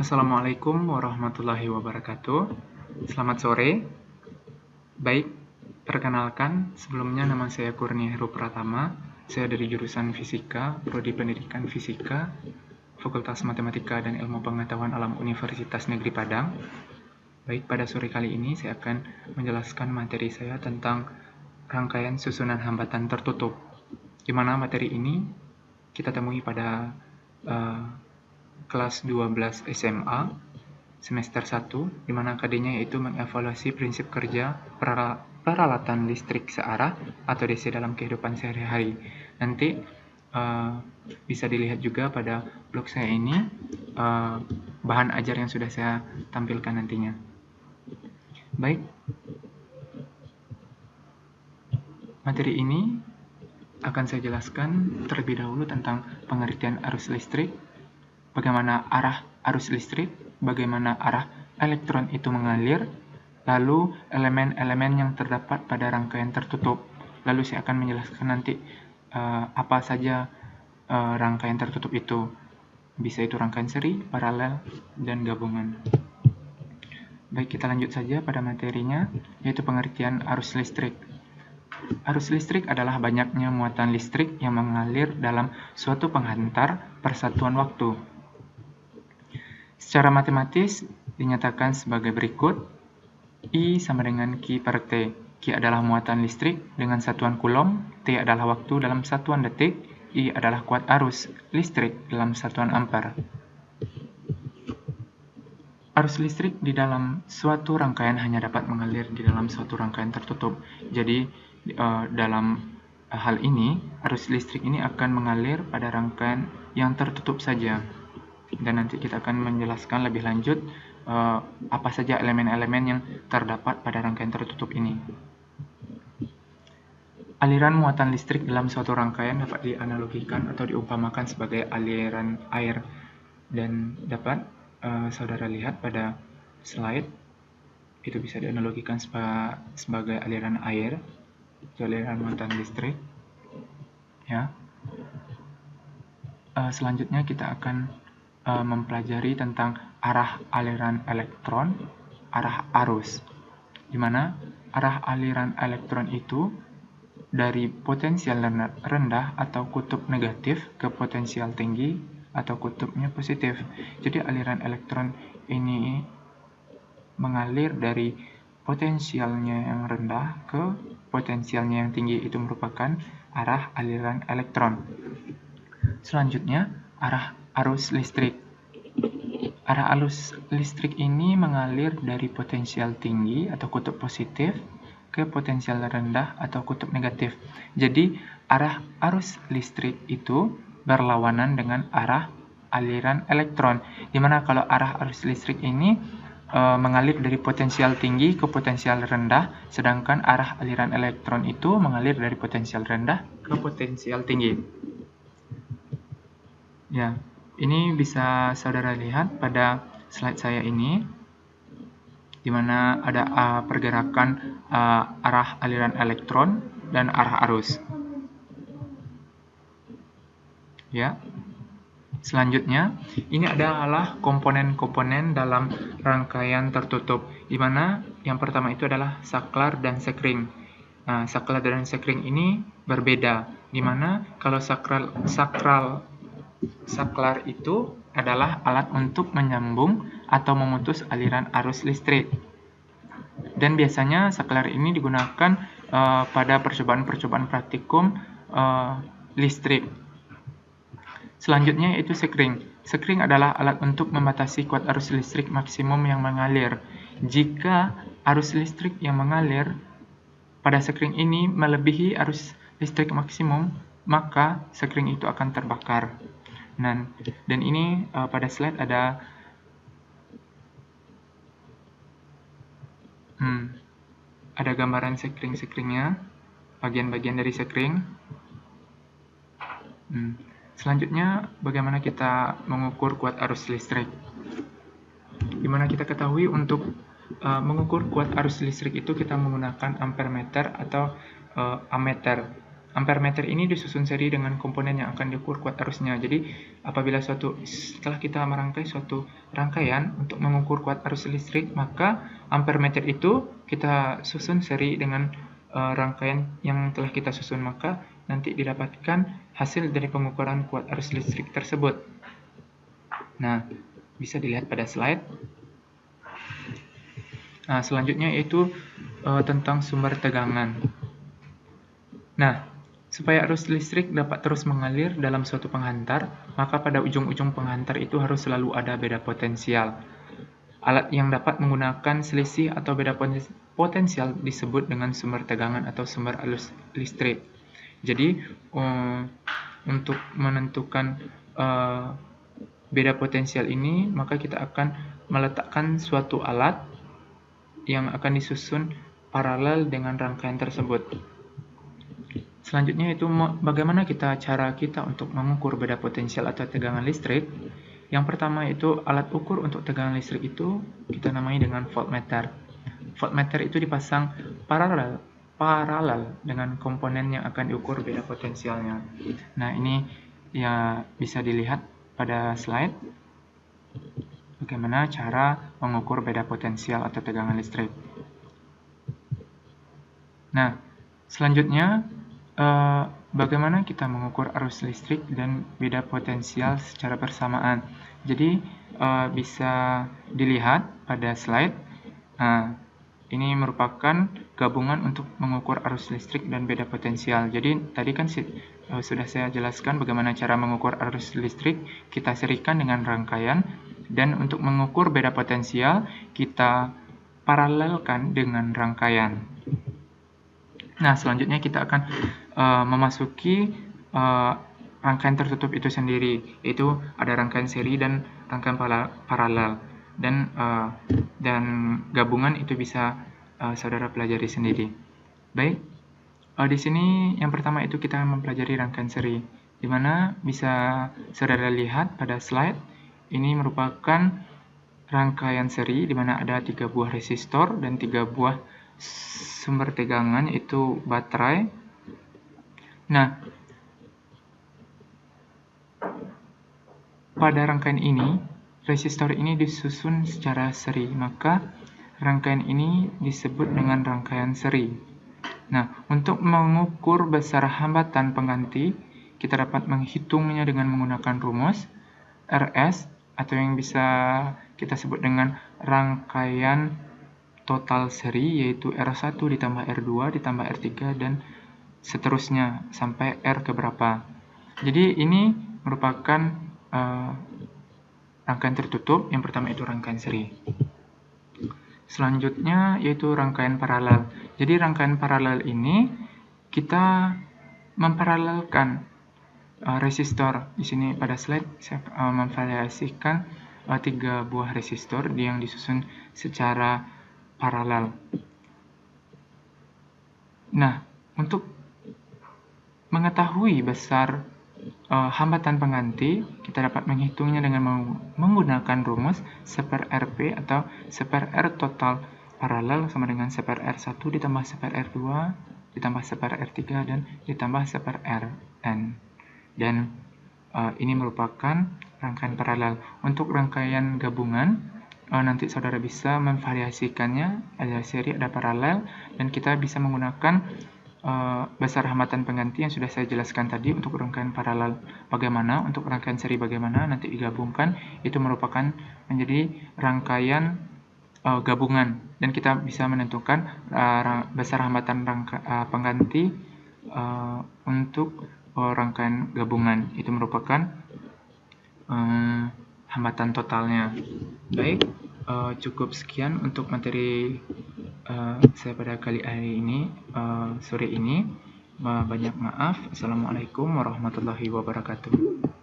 Assalamualaikum warahmatullahi wabarakatuh. Selamat sore. Baik, perkenalkan, sebelumnya nama saya Kurnia Heru Pratama. Saya dari jurusan Fisika, Prodi Pendidikan Fisika, Fakultas Matematika dan Ilmu Pengetahuan Alam Universitas Negeri Padang. Baik, pada sore kali ini saya akan menjelaskan materi saya tentang rangkaian susunan hambatan tertutup, di mana materi ini kita temui pada kelas 12 SMA semester 1, di mana KD-nya yaitu mengevaluasi prinsip kerja peralatan listrik searah atau DC dalam kehidupan sehari-hari. Nanti bisa dilihat juga pada blog saya ini bahan ajar yang sudah saya tampilkan nantinya. Baik, materi ini akan saya jelaskan terlebih dahulu tentang pengertian arus listrik, bagaimana arah arus listrik, bagaimana arah elektron itu mengalir, lalu elemen-elemen yang terdapat pada rangkaian tertutup. Lalu saya akan menjelaskan nanti apa saja rangkaian tertutup itu. Bisa itu rangkaian seri, paralel, dan gabungan. Baik, kita lanjut saja pada materinya, yaitu pengertian arus listrik. Arus listrik adalah banyaknya muatan listrik yang mengalir dalam suatu penghantar persatuan waktu. Secara matematis dinyatakan sebagai berikut. I sama dengan Q per T. Q adalah muatan listrik dengan satuan Coulomb, T adalah waktu dalam satuan detik, I adalah kuat arus listrik dalam satuan ampere. Arus listrik di dalam suatu rangkaian hanya dapat mengalir di dalam suatu rangkaian tertutup. Jadi dalam hal ini, arus listrik ini akan mengalir pada rangkaian yang tertutup saja. Dan nanti kita akan menjelaskan lebih lanjut apa saja elemen-elemen yang terdapat pada rangkaian tertutup ini. Aliran muatan listrik dalam suatu rangkaian dapat dianalogikan atau diumpamakan sebagai aliran air. Dan dapat saudara lihat pada slide, itu bisa dianalogikan sebagai aliran air, aliran muatan listrik. Ya. Selanjutnya kita akan mempelajari tentang arah aliran elektron, arah arus, di mana arah aliran elektron itu dari potensial rendah atau kutub negatif ke potensial tinggi atau kutubnya positif. Jadi aliran elektron ini mengalir dari potensialnya yang rendah ke potensialnya yang tinggi, itu merupakan arah aliran elektron. Selanjutnya, arah arus listrik. Arah arus listrik ini mengalir dari potensial tinggi atau kutub positif ke potensial rendah atau kutub negatif. Jadi, arah arus listrik itu berlawanan dengan arah aliran elektron. Dimana kalau arah arus listrik ini mengalir dari potensial tinggi ke potensial rendah, sedangkan arah aliran elektron itu mengalir dari potensial rendah ke potensial tinggi. Ya, ini bisa saudara lihat pada slide saya ini, di mana ada pergerakan arah aliran elektron dan arah arus. Ya. Selanjutnya, ini adalah komponen-komponen dalam rangkaian tertutup, di mana yang pertama itu adalah saklar dan sekring. Nah, saklar dan sekring ini berbeda, di mana kalau saklar itu adalah alat untuk menyambung atau memutus aliran arus listrik. Dan biasanya saklar ini digunakan pada percobaan-percobaan praktikum listrik. Selanjutnya yaitu sekring. Sekring adalah alat untuk membatasi kuat arus listrik maksimum yang mengalir. Jika arus listrik yang mengalir pada sekring ini melebihi arus listrik maksimum, maka sekring itu akan terbakar. Dan ini pada slide ada gambaran sekring-sekringnya, bagian-bagian dari sekring. Selanjutnya, bagaimana kita mengukur kuat arus listrik? Dimana kita ketahui untuk mengukur kuat arus listrik itu kita menggunakan ampermeter atau ammeter. Ampermeter ini disusun seri dengan komponen yang akan diukur kuat arusnya. Jadi, apabila setelah kita merangkai suatu rangkaian untuk mengukur kuat arus listrik, maka ampermeter itu kita susun seri dengan rangkaian yang telah kita susun, maka nanti didapatkan hasil dari pengukuran kuat arus listrik tersebut. Nah, bisa dilihat pada slide. Nah, selanjutnya yaitu tentang sumber tegangan. Nah, supaya arus listrik dapat terus mengalir dalam suatu penghantar, maka pada ujung-ujung penghantar itu harus selalu ada beda potensial. Alat yang dapat menggunakan selisih atau beda potensial disebut dengan sumber tegangan atau sumber arus listrik. Jadi, untuk menentukan beda potensial ini, maka kita akan meletakkan suatu alat yang akan disusun paralel dengan rangkaian tersebut. Selanjutnya itu bagaimana cara kita untuk mengukur beda potensial atau tegangan listrik. Yang pertama itu alat ukur untuk tegangan listrik itu kita namai dengan voltmeter. Voltmeter itu dipasang paralel dengan komponen yang akan diukur beda potensialnya. Nah, ini ya bisa dilihat pada slide bagaimana cara mengukur beda potensial atau tegangan listrik. Nah, selanjutnya bagaimana kita mengukur arus listrik dan beda potensial secara bersamaan. Jadi bisa dilihat pada slide. Nah, ini merupakan gabungan untuk mengukur arus listrik dan beda potensial. Jadi tadi kan sudah saya jelaskan bagaimana cara mengukur arus listrik, kita serikan dengan rangkaian, dan untuk mengukur beda potensial kita paralelkan dengan rangkaian. Nah, selanjutnya kita akan memasuki rangkaian tertutup itu sendiri, yaitu ada rangkaian seri dan rangkaian paralel, dan gabungan itu bisa saudara pelajari sendiri. Baik, di sini yang pertama itu kita mempelajari rangkaian seri, di mana bisa saudara lihat pada slide ini merupakan rangkaian seri di mana ada 3 buah resistor dan 3 buah sumber tegangan, yaitu baterai. Nah, pada rangkaian ini, resistor ini disusun secara seri, maka rangkaian ini disebut dengan rangkaian seri. Nah, untuk mengukur besar hambatan pengganti, kita dapat menghitungnya dengan menggunakan rumus RS, atau yang bisa kita sebut dengan rangkaian total seri, yaitu R1 ditambah R2 ditambah R3 dan seterusnya sampai R keberapa. Jadi ini merupakan rangkaian tertutup. Yang pertama itu rangkaian seri. Selanjutnya yaitu rangkaian paralel. Jadi rangkaian paralel ini kita memparalelkan resistor. Di sini pada slide saya memvariasikan 3 buah resistor yang disusun secara paralel. Nah, untuk mengetahui besar hambatan pengganti, kita dapat menghitungnya dengan menggunakan rumus 1/Rp atau 1/R total paralel sama dengan 1/R1 ditambah 1/R2 ditambah 1/R3 dan ditambah 1/Rn. Dan ini merupakan rangkaian paralel. Untuk rangkaian gabungan, nanti saudara bisa memvariasikannya, ada seri, ada paralel, dan kita bisa menggunakan besar hambatan pengganti yang sudah saya jelaskan tadi. Untuk rangkaian paralel bagaimana, untuk rangkaian seri bagaimana, nanti digabungkan, itu merupakan menjadi rangkaian gabungan, dan kita bisa menentukan besar hambatan pengganti untuk rangkaian gabungan. Itu merupakan hambatan totalnya. Baik, cukup sekian untuk materi saya pada kali ini, sore ini. Banyak maaf. Assalamualaikum warahmatullahi wabarakatuh.